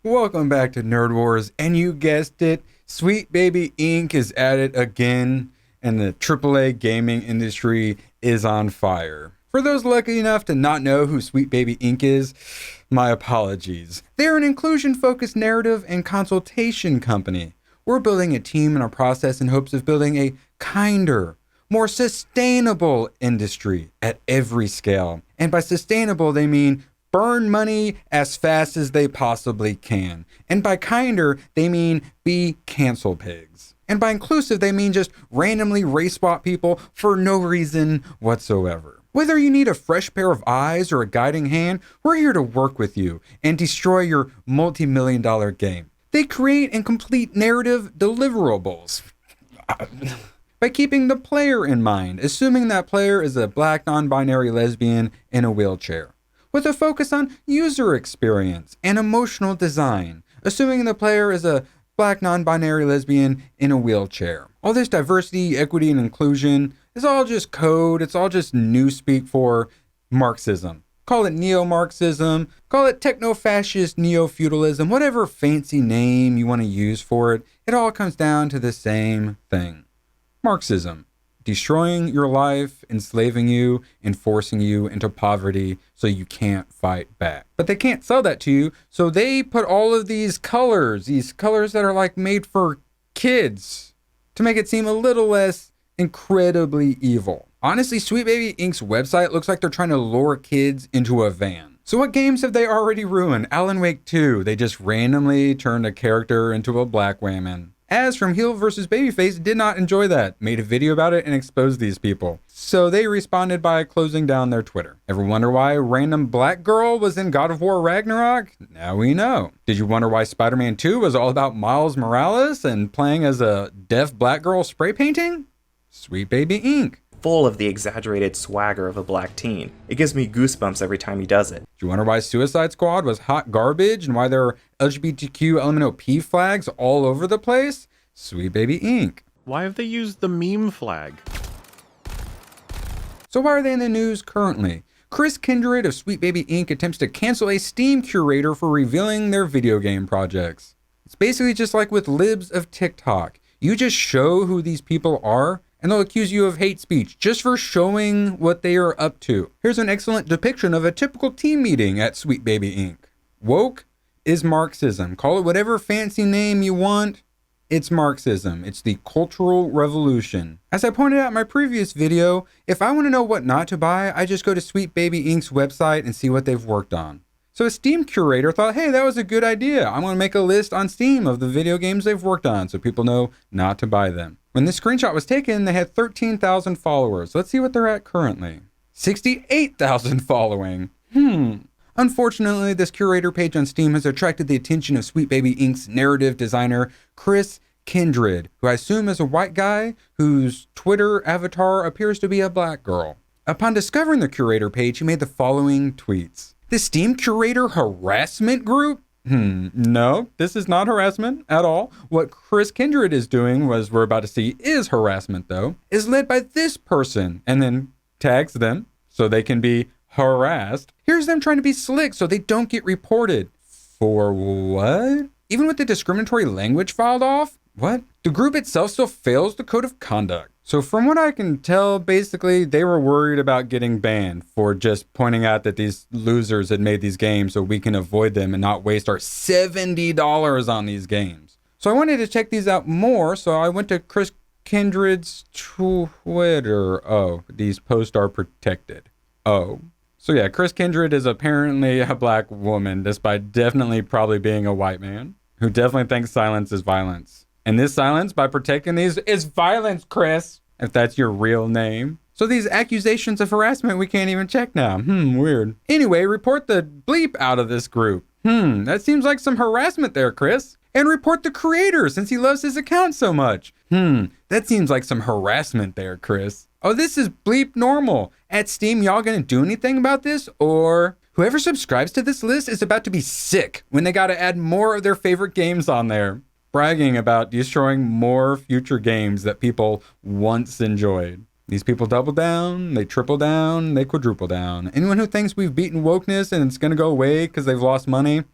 Welcome back to Nerd Wars, and you guessed it, Sweet Baby Inc. is at it again, and the AAA gaming industry is on fire. For those lucky enough to not know who Sweet Baby Inc. is, my apologies. They're an inclusion-focused narrative and consultation company. We're building a team and a process in hopes of building a kinder, more sustainable industry at every scale. And by sustainable, they mean burn money as fast as they possibly can. And by kinder, they mean be cancel pigs. And by inclusive, they mean just randomly race swap people for no reason whatsoever. Whether you need a fresh pair of eyes or a guiding hand, we're here to work with you and destroy your multi-million-dollar game. They create and complete narrative deliverables by keeping the player in mind, assuming that player is a black non-binary lesbian in a wheelchair, with a focus on user experience and emotional design, assuming the player is a black non-binary lesbian in a wheelchair. All this diversity, equity, and inclusion is all just code. It's all just newspeak for Marxism. Call it neo-Marxism, call it techno-fascist neo-feudalism, whatever fancy name you want to use for it, it all comes down to the same thing. Marxism. Destroying your life, enslaving you, and forcing you into poverty so you can't fight back. But they can't sell that to you, so they put all of these colors that are like made for kids, to make it seem a little less incredibly evil. Honestly, Sweet Baby Inc.'s website looks like they're trying to lure kids into a van. So what games have they already ruined? Alan Wake 2, they just randomly turned a character into a black woman. Az from Heel vs. Babyface did not enjoy that, made a video about it and exposed these people. So they responded by closing down their Twitter. Ever wonder why a random black girl was in God of War Ragnarok? Now we know. Did you wonder why Spider-Man 2 was all about Miles Morales and playing as a deaf black girl spray painting? Sweet Baby Inc. Full of the exaggerated swagger of a black teen. It gives me goosebumps every time he does it. Do you wonder why Suicide Squad was hot garbage and why there are LGBTQ LMNOP flags all over the place? Sweet Baby Inc. Why have they used the meme flag? So why are they in the news currently? Chris Kindred of Sweet Baby Inc. attempts to cancel a Steam curator for revealing their video game projects. It's basically just like with libs of TikTok. You just show who these people are, and they'll accuse you of hate speech just for showing what they are up to. Here's an excellent depiction of a typical team meeting at Sweet Baby Inc. Woke is Marxism. Call it whatever fancy name you want. It's Marxism. It's the cultural revolution. As I pointed out in my previous video, if I want to know what not to buy, I just go to Sweet Baby Inc.'s website and see what they've worked on. So a Steam curator thought, hey, that was a good idea. I'm going to make a list on Steam of the video games they've worked on so people know not to buy them. When this screenshot was taken, they had 13,000 followers. Let's see what they're at currently. 68,000 following. Unfortunately, this curator page on Steam has attracted the attention of Sweet Baby Inc.'s narrative designer, Chris Kindred, who I assume is a white guy whose Twitter avatar appears to be a black girl. Upon discovering the curator page, he made the following tweets. The Steam curator harassment group? No, this is not harassment at all. What Chris Kindred is doing, was we're about to see is harassment though, is led by this person, and then tags them so they can be harassed. Here's them trying to be slick so they don't get reported. For what? Even with the discriminatory language filed off? What? The group itself still fails the code of conduct. So from what I can tell, basically, they were worried about getting banned for just pointing out that these losers had made these games so we can avoid them and not waste our $70 on these games. So I wanted to check these out more, so I went to Chris Kindred's Twitter. Oh, these posts are protected. Oh. So yeah, Chris Kindred is apparently a black woman, despite definitely probably being a white man, who definitely thinks silence is violence. And this silence, by protecting these, is violence, Chris, if that's your real name. So these accusations of harassment we can't even check now. Weird. Anyway, report the bleep out of this group. That seems like some harassment there, Chris. And report the creator, since he loves his account so much. That seems like some harassment there, Chris. Oh, this is bleep normal. At Steam, y'all gonna do anything about this? Or whoever subscribes to this list is about to be sick when they gotta add more of their favorite games on there. Bragging about destroying more future games that people once enjoyed. These people double down, they triple down, they quadruple down. Anyone who thinks we've beaten wokeness and it's gonna go away because they've lost money,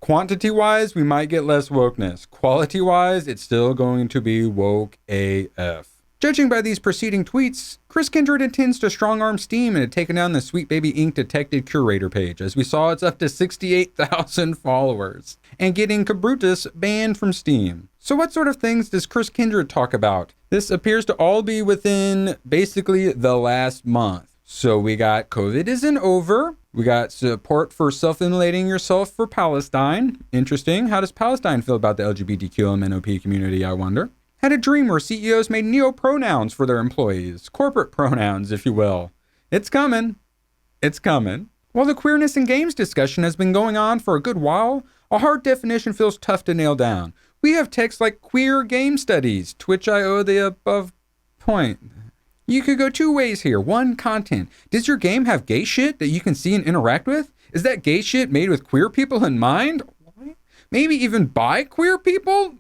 Quantity-wise, we might get less wokeness. Quality-wise, it's still going to be woke AF. Judging by these preceding tweets, Chris Kindred intends to strong-arm Steam and had taken down the Sweet Baby Inc. Detected Curator page. As we saw, it's up to 68,000 followers. And getting Cabrutus banned from Steam. So what sort of things does Chris Kindred talk about? This appears to all be within basically the last month. So we got COVID isn't over. We got support for self-immolating yourself for Palestine. Interesting. How does Palestine feel about the LGBTQMNOP community, I wonder? Had a dream where CEOs made neo-pronouns for their employees. Corporate pronouns, if you will. It's coming. It's coming. While the queerness in games discussion has been going on for a good while, a hard definition feels tough to nail down. We have texts like queer game studies, to which I owe the above point. You could go two ways here. One, content. Does your game have gay shit that you can see and interact with? Is that gay shit made with queer people in mind? Maybe even by queer people?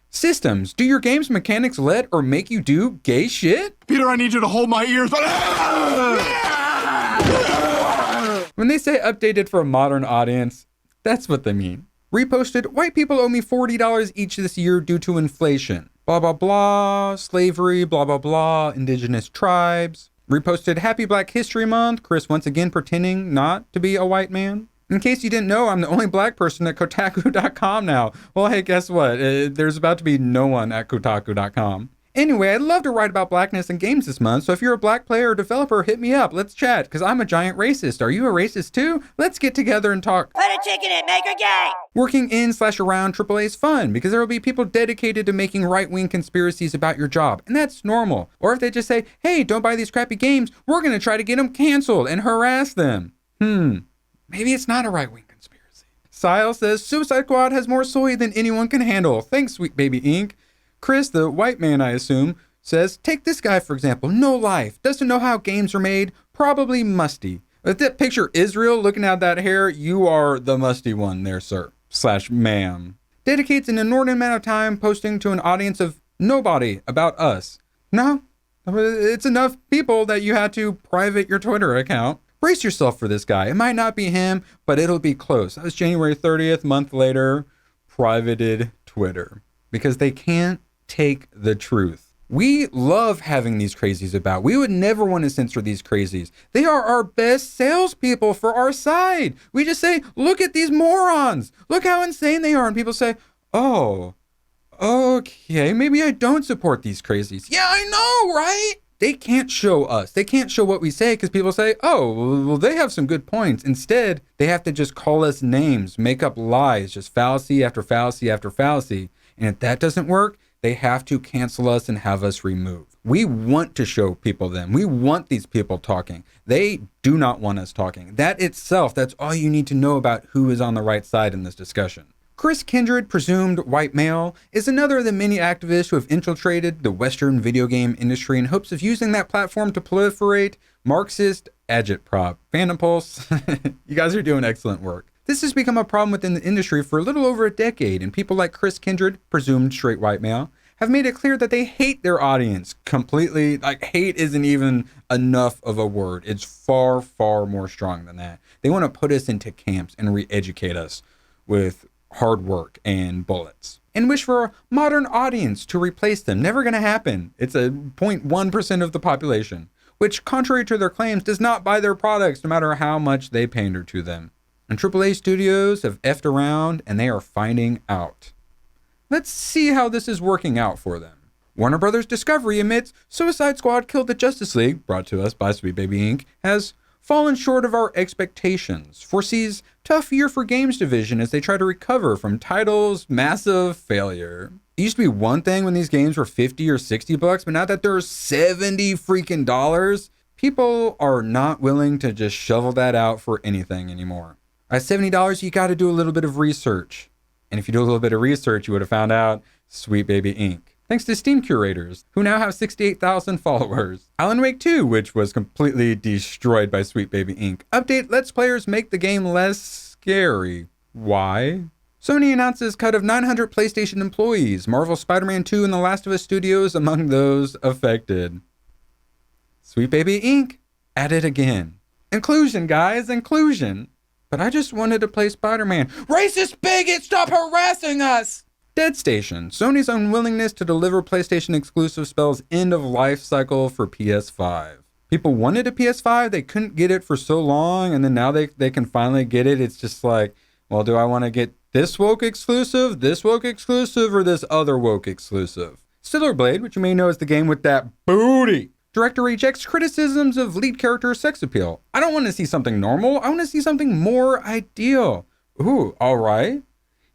Systems. Do your game's mechanics let or make you do gay shit? Peter, I need you to hold my ears. When they say updated for a modern audience, that's what they mean. Reposted, white people owe me $40 each this year due to inflation. Blah, blah, blah, slavery, blah, blah, blah, indigenous tribes. Reposted, Happy Black History Month, Chris once again pretending not to be a white man. In case you didn't know, I'm the only black person at Kotaku.com now. Well, hey, guess what? There's about to be no one at Kotaku.com. Anyway, I'd love to write about blackness in games this month, so if you're a black player or developer, hit me up. Let's chat, because I'm a giant racist. Are you a racist too? Let's get together and talk. Put a chicken in, make her gay! Working in/around AAA is fun, because there will be people dedicated to making right-wing conspiracies about your job, and that's normal. Or if they just say, hey, don't buy these crappy games, we're going to try to get them canceled and harass them. Maybe it's not a right-wing conspiracy. Sile says, Suicide Squad has more soy than anyone can handle. Thanks, Sweet Baby Inc. Chris, the white man I assume, says, take this guy for example, no life, doesn't know how games are made, probably musty. If that picture Israel looking at that hair, you are the musty one there, sir, / ma'am. Dedicates an inordinate amount of time posting to an audience of nobody about us. No, it's enough people that you had to private your Twitter account. Brace yourself for this guy. It might not be him, but it'll be close. That was January 30th, month later, privated Twitter. Because they can't take the truth. We love having these crazies about. We would never want to censor these crazies. They are our best salespeople for our side. We just say, look at these morons. Look how insane they are. And people say, oh, okay, maybe I don't support these crazies. Yeah, I know, right? They can't show us. They can't show what we say because people say, oh, well, they have some good points. Instead, they have to just call us names, make up lies, just fallacy after fallacy after fallacy. And if that doesn't work, they have to cancel us and have us removed. We want to show people them. We want these people talking. They do not want us talking. That itself, that's all you need to know about who is on the right side in this discussion. Chris Kindred, presumed white male, is another of the many activists who have infiltrated the Western video game industry in hopes of using that platform to proliferate Marxist agitprop. Phantom Pulse, you guys are doing excellent work. This has become a problem within the industry for a little over a decade, and people like Chris Kindred, presumed straight white male, have made it clear that they hate their audience completely. Like, hate isn't even enough of a word. It's far, far more strong than that. They want to put us into camps and re-educate us with hard work and bullets, and wish for a modern audience to replace them. Never going to happen. It's a 0.1% of the population, which, contrary to their claims, does not buy their products no matter how much they pander to them. And AAA studios have effed around, and they are finding out. Let's see how this is working out for them. Warner Brothers Discovery admits Suicide Squad Killed the Justice League, brought to us by Sweet Baby Inc., has fallen short of our expectations, foresees tough year for games division as they try to recover from titles' massive failure. It used to be one thing when these games were 50 or 60 bucks, but now that they're 70 freaking dollars, people are not willing to just shovel that out for anything anymore. At $70, you got to do a little bit of research. And if you do a little bit of research, you would have found out Sweet Baby Inc. Thanks to Steam curators, who now have 68,000 followers. Alan Wake 2, which was completely destroyed by Sweet Baby Inc. Update lets players make the game less scary. Why? Sony announces cut of 900 PlayStation employees. Marvel Spider-Man 2 and The Last of Us Studios among those affected. Sweet Baby Inc. At it again. Inclusion, guys, inclusion. but I just wanted to play Spider-Man. Racist bigot, stop harassing us! Dead Station. Sony's unwillingness to deliver PlayStation exclusive spells end of life cycle for PS5. People wanted a PS5, they couldn't get it for so long, and then now they can finally get it. It's just like, well, do I want to get this woke exclusive, or this other woke exclusive? Stellar Blade, which you may know as the game with that booty. Director rejects criticisms of lead character sex appeal. I don't want to see something normal, I want to see something more ideal. Ooh, alright.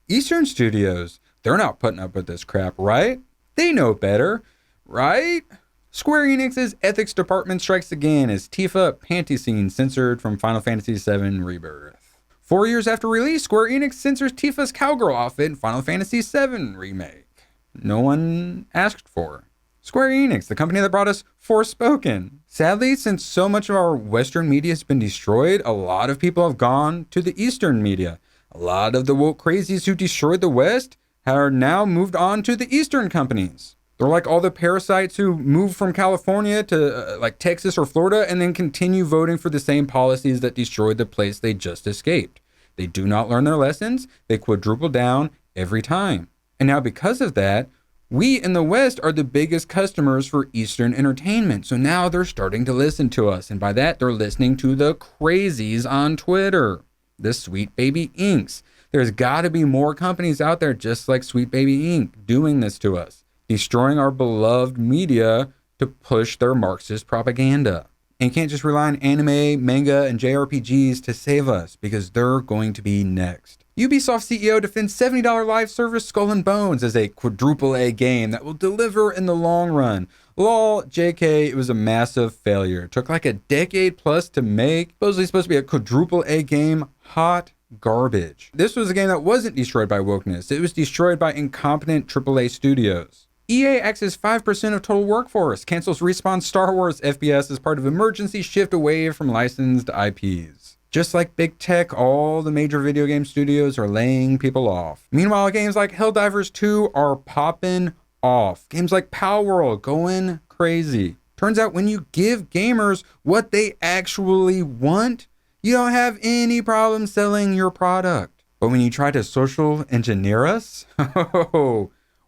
Eastern Studios, they're not putting up with this crap, right? They know better, right? Square Enix's ethics department strikes again as Tifa panty scene censored from Final Fantasy VII Rebirth. 4 years after release, Square Enix censors Tifa's cowgirl outfit in Final Fantasy VII Remake. No one asked for. Square Enix, the company that brought us Forspoken. Sadly, since so much of our Western media has been destroyed, a lot of people have gone to the Eastern media. A lot of the woke crazies who destroyed the West are now moved on to the Eastern companies. They're like all the parasites who move from California to like Texas or Florida and then continue voting for the same policies that destroyed the place they just escaped. They do not learn their lessons. They quadruple down every time. And now because of that, we in the West are the biggest customers for Eastern entertainment. So now they're starting to listen to us. And by that, they're listening to the crazies on Twitter, the Sweet Baby Inks. There's got to be more companies out there just like Sweet Baby Ink doing this to us, destroying our beloved media to push their Marxist propaganda. And you can't just rely on anime, manga, and JRPGs to save us because they're going to be next. Ubisoft CEO defends $70 live service Skull and Bones as a quadruple A game that will deliver in the long run. Lol, JK, it was a massive failure. It took like a decade plus to make. Supposedly supposed to be a quadruple A game. Hot garbage. This was a game that wasn't destroyed by wokeness. It was destroyed by incompetent AAA studios. EA axes 5% of total workforce, cancels Respawn's Star Wars FPS as part of emergency shift away from licensed IPs. Just like big tech, all the major video game studios are laying people off. Meanwhile, games like Helldivers 2 are popping off. Games like Palworld going crazy. Turns out when you give gamers what they actually want, you don't have any problem selling your product. But when you try to social engineer us,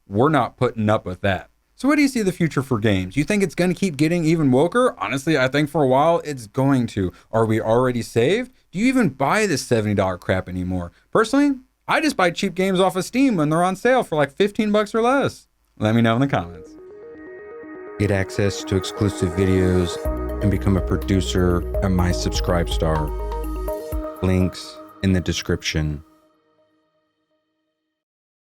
we're not putting up with that. So what do you see the future for games? You think it's going to keep getting even woker? Honestly, I think for a while it's going to. Are we already saved? Do you even buy this $70 crap anymore? Personally, I just buy cheap games off of Steam when they're on sale for like $15 or less. Let me know in the comments. Get access to exclusive videos and become a producer at my Subscribe Star. Links in the description.